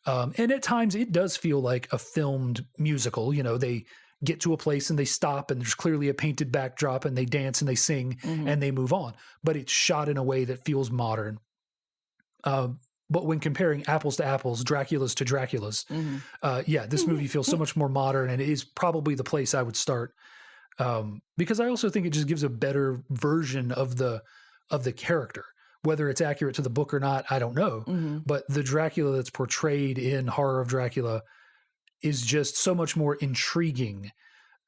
And at times it does feel like a filmed musical. You know, they get to a place and they stop and there's clearly a painted backdrop and they dance and they sing and they move on. But it's shot in a way that feels modern. But when comparing apples to apples, Draculas to Draculas, this movie feels so much more modern, and it is probably the place I would start. Because I also think it just gives a better version of the character. Whether it's accurate to the book or not, I don't know. But the Dracula that's portrayed in Horror of Dracula is just so much more intriguing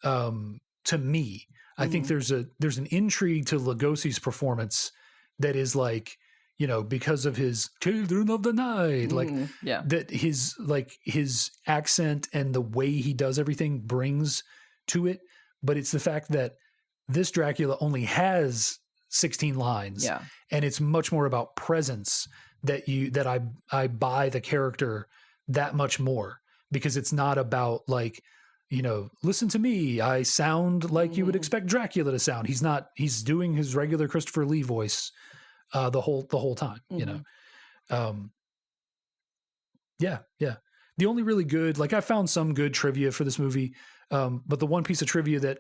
to me. I think there's an intrigue to Lugosi's performance that is like, you know, because of his Children of the Night, that his accent and the way he does everything brings to it. But it's the fact that this Dracula only has 16 lines, and it's much more about presence that I buy the character that much more, because it's not about like, you know, listen to me, I sound like you would expect Dracula to sound. He's doing his regular Christopher Lee voice the whole time, you know. The only really good, like, I found some good trivia for this movie, but the one piece of trivia that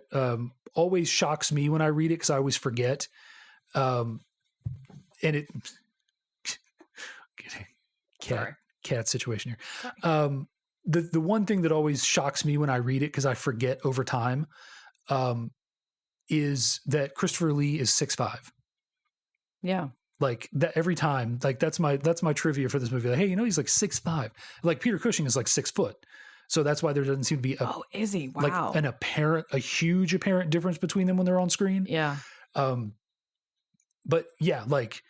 always shocks me when I read it, because I always forget, and it cat situation here. The one thing that always shocks me when I read it, because I forget over time, is that Christopher Lee is 6'5". Yeah. Like that every time, like that's my trivia for this movie. Like, hey, you know, he's like 6'5". Like Peter Cushing is like 6 foot. So that's why there doesn't seem to be is he? Wow. Like a huge apparent difference between them when they're on screen. Yeah. But yeah, like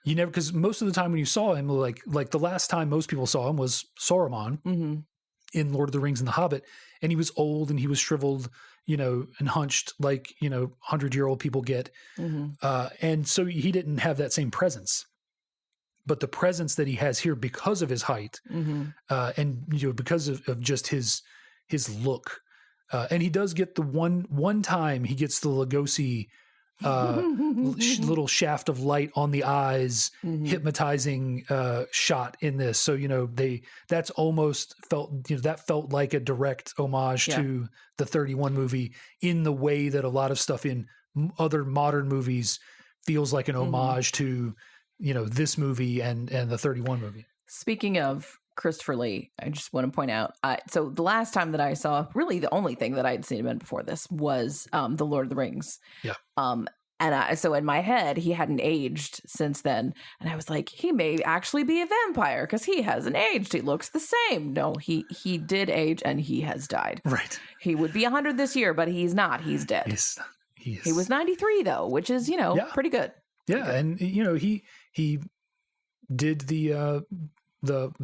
you never, because most of the time when you saw him, like the last time most people saw him was Saruman in Lord of the Rings and The Hobbit, and he was old and he was shriveled, you know, and hunched like, you know, 100-year-old people get. And so he didn't have that same presence. But the presence that he has here because of his height, and, you know, because of just his look. And he does get the one time he gets the Lugosi little shaft of light on the eyes, hypnotizing shot in this. So, you know, that's almost felt, you know, that felt like a direct homage to the 31 movie, in the way that a lot of stuff in other modern movies feels like an homage to, you know, this movie and the 31 movie. Speaking of Christopher Lee, I just want to point out, so the last time that I saw, really the only thing that I had seen him in before this was the Lord of the Rings. Yeah. And so in my head, he hadn't aged since then. And I was like, he may actually be a vampire because he hasn't aged. He looks the same. No, he did age, and he has died. Right. He would be 100 this year, but he's not. He's dead. He was 93 though, which is, you know, pretty good. Yeah. Pretty good. And you know, he did the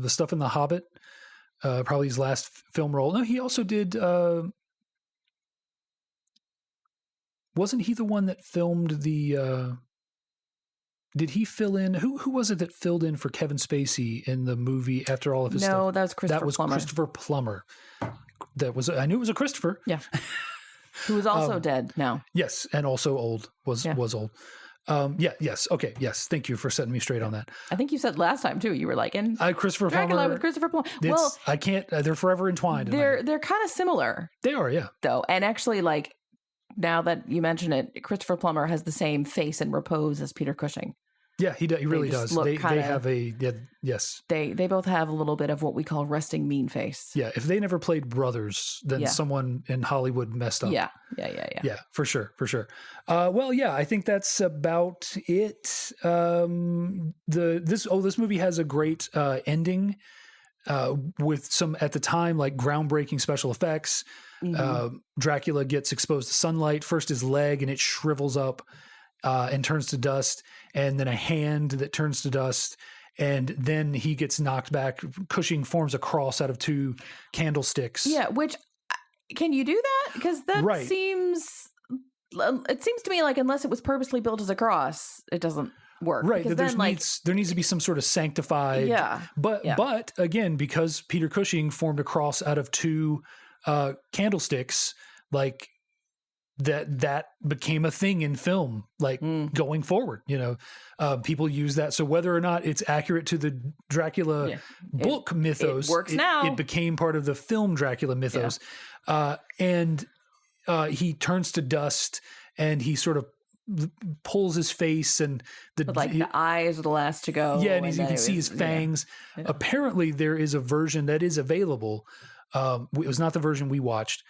stuff in The Hobbit, probably his last film role. No, he also did, wasn't he the one that filmed the, did he fill in, who was it that filled in for Kevin Spacey in the movie after all of his stuff? No, that was Christopher Plummer. Christopher Plummer. I knew it was a Christopher. Yeah. Who is also dead now. Yes. And also old, was old. Yes. Okay. Yes. Thank you for setting me straight on that. I think you said last time too. You were like, and Christopher Dracula Plummer, with Christopher Plummer. Well, I can't. They're forever entwined. They're kind of similar. They are, yeah. Though, and actually, like now that you mention it, Christopher Plummer has the same face in Repose as Peter Cushing. Yeah, he really does. They have yes. They both have a little bit of what we call resting mean face. Yeah, if they never played brothers, then someone in Hollywood messed up. Yeah, for sure. Well, yeah, I think that's about it. This movie has a great ending with some, at the time, like groundbreaking special effects. Dracula gets exposed to sunlight. First his leg, and it shrivels up and turns to dust, and then a hand that turns to dust, and then he gets knocked back. Cushing forms a cross out of 2 candlesticks. Yeah, which, can you do that? Because that seems, it seems to me like unless it was purposely built as a cross, it doesn't work. Right, that there needs to be some sort of sanctified. Yeah. But again, because Peter Cushing formed a cross out of 2 candlesticks, like, that became a thing in film, like going forward, people use that. So whether or not it's accurate to the Dracula book mythos, it works now. It became part of the film Dracula mythos. And he turns to dust and he sort of pulls his face and the eyes are the last to go. Yeah. And you can see his fangs. Yeah. Apparently there is a version that is available. It was not the version we watched.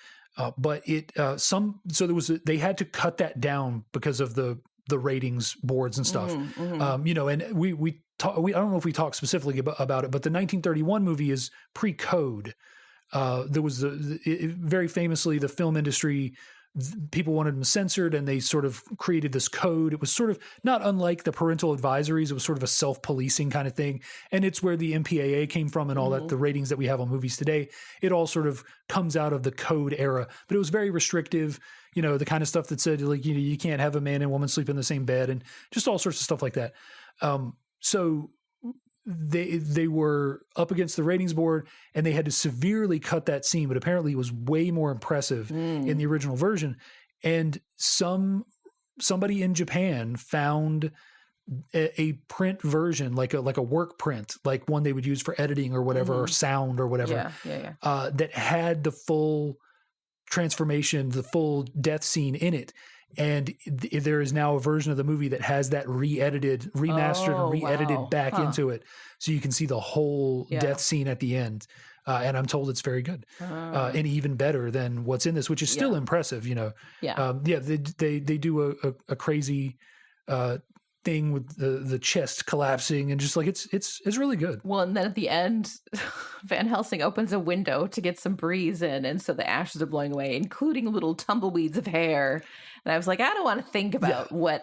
But they had to cut that down because of the ratings boards and stuff. And we I don't know if we talked specifically about it, but the 1931 movie is pre-code. There was very famously the film industry, people wanted them censored and they sort of created this code. It was sort of not unlike the parental advisories. It was sort of a self-policing kind of thing. And it's where the MPAA came from and all that, the ratings that we have on movies today, it all sort of comes out of the code era, but it was very restrictive, the kind of stuff that said like, you can't have a man and woman sleep in the same bed and just all sorts of stuff like that. So they were up against the ratings board and they had to severely cut that scene, but apparently it was way more impressive in the original version. And somebody in Japan found a print version, like a work print, like one they would use for editing or whatever, or sound or whatever, that had the full transformation, the full death scene in it. And there is now a version of the movie that has that remastered and re-edited back into it. So you can see the whole death scene at the end. And I'm told it's very good and even better than what's in this, which is still impressive, they do a crazy thing with the chest collapsing and just like it's really good. Well, and then at the end, Van Helsing opens a window to get some breeze in, and so the ashes are blowing away, including little tumbleweeds of hair. And I was like, I don't want to think about where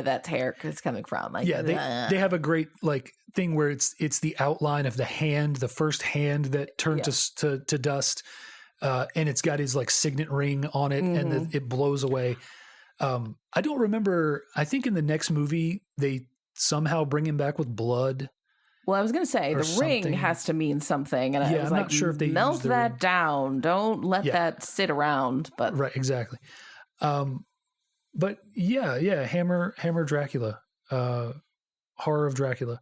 that hair is coming from. Like, they have a great like thing where it's the outline of the hand, the first hand that turned to dust, and it's got his like signet ring on it, and it blows away. I don't remember. I think in the next movie they somehow bring him back with blood. Well, I was going to say the ring has to mean something, and I was I'm not sure if they melt that ring down. Don't let that sit around. But right, exactly. But Hammer Dracula, Horror of Dracula.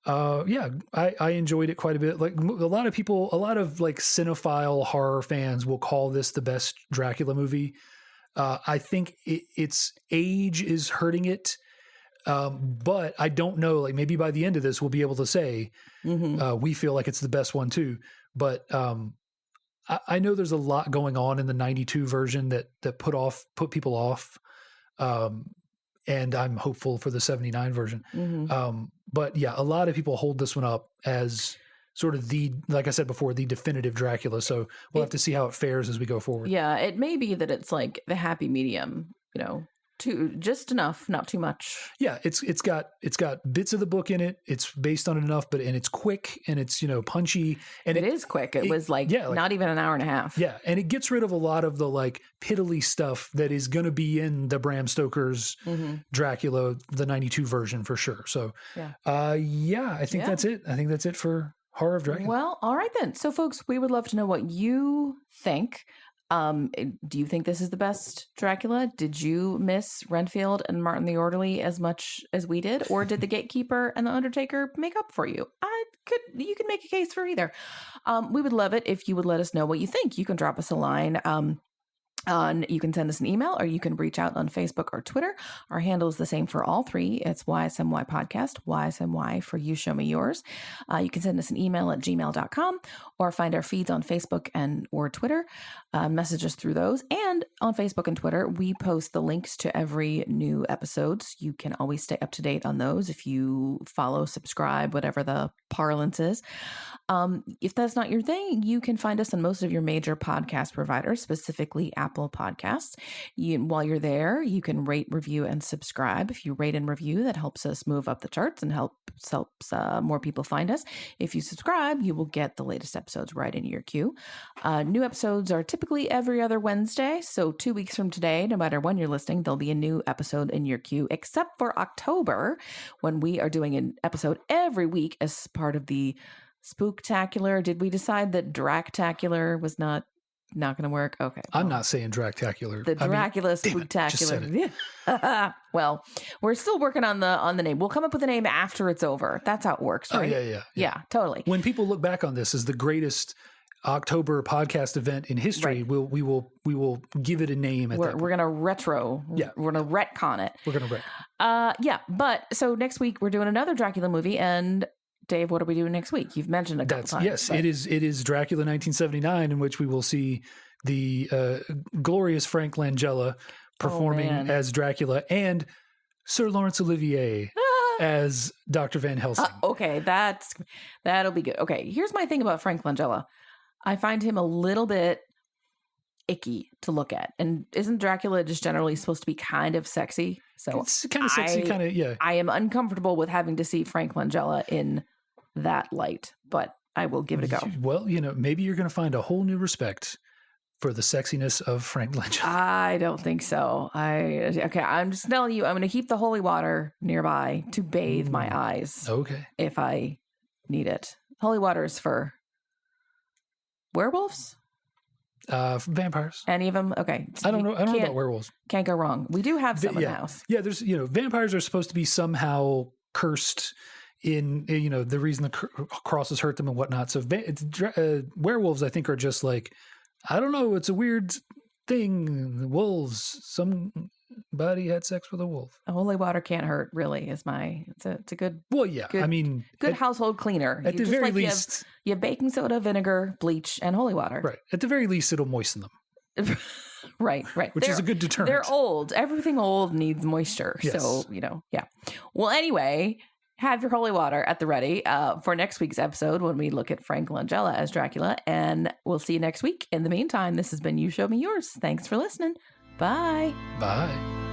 I enjoyed it quite a bit. Like a lot of like cinephile horror fans will call this the best Dracula movie. I think its age is hurting it. But I don't know, like maybe by the end of this, we'll be able to say, we feel like it's the best one too. But, I know there's a lot going on in the 92 version that put people off. And I'm hopeful for the 79 version. But yeah, a lot of people hold this one up as sort of like I said before, the definitive Dracula. So we'll have to see how it fares as we go forward. Yeah. It may be that it's like the happy medium, just enough, not too much. Yeah, it's got bits of the book in it. It's based on it enough, and it's quick and it's punchy. And it is quick. It was not even an hour and a half. Yeah, and it gets rid of a lot of the like piddly stuff that is going to be in the Bram Stoker's Dracula, the 92 version for sure. So, I think that's it. I think that's it for Horror of Dracula. Well, all right then. So, folks, we would love to know what you think. Do you think this is the best Dracula? Did you miss Renfield and Martin the Orderly as much as we did? Or did the Gatekeeper and the Undertaker make up for you? You could make a case for either. We would love it if you would let us know what you think. You can drop us a line. You can send us an email or you can reach out on Facebook or Twitter. Our handle is the same for all three. It's YSMY Podcast, YSMY for You Show Me Yours. You can send us an email at gmail.com or find our feeds on Facebook or Twitter. Message us through those. And on Facebook and Twitter, we post the links to every new episodes. You can always stay up to date on those if you follow, subscribe, whatever the parlance is. If that's not your thing, you can find us on most of your major podcast providers, specifically Apple Podcasts. While you're there, you can rate, review, and subscribe. If you rate and review, that helps us move up the charts and helps more people find us. If you subscribe, you will get the latest episodes right into your queue. New episodes are typically every other Wednesday, so 2 weeks from today, no matter when you're listening, there'll be a new episode in your queue, except for October, when we are doing an episode every week as part of the Spooktacular. Did we decide that Dractacular was not Not going to work? Okay. I'm not saying Dractacular. The Dracula Spooktacular. Well, we're still working on the name. We'll come up with a name after it's over. That's how it works, right? Oh, yeah, totally. When people look back on this as the greatest October podcast event in history, right. we will give it a name. We're going to retro. Yeah. We're going to retcon it. We're going to but so next week we're doing another Dracula movie, and Dave, what are we doing next week? You've mentioned a couple times. Yes, but... it is Dracula 1979, in which we will see the glorious Frank Langella performing as Dracula and Sir Laurence Olivier as Dr. Van Helsing. Okay, that'll be good. Okay, here's my thing about Frank Langella. I find him a little bit icky to look at. And isn't Dracula just generally supposed to be kind of sexy? So it's kind of sexy, kind of, yeah. I am uncomfortable with having to see Frank Langella in that light, but I will give it a go. Well, maybe you're going to find a whole new respect for the sexiness of Frank Langella. I don't think so. I'm just telling you, I'm going to keep the holy water nearby to bathe my eyes. Okay. If I need it. Holy water is for werewolves? Vampires. Any of them? Okay. So I don't know about werewolves. Can't go wrong. We do have some in the house. Yeah, there's, vampires are supposed to be somehow cursed in, the reason the crosses hurt them and whatnot. So werewolves, I think, are just like, I don't know, it's a weird thing. Wolves, somebody had sex with a wolf. Holy water can't hurt, really, it's a good. Well, yeah, good household cleaner. At the very least, you have baking soda, vinegar, bleach, and holy water. Right. At the very least, it'll moisten them. Right. Which is a good deterrent. They're old. Everything old needs moisture. Yes. So, yeah. Well, anyway, have your holy water at the ready for next week's episode when we look at Frank Langella as Dracula. And we'll see you next week. In the meantime, this has been You Show Me Yours. Thanks for listening. Bye. Bye.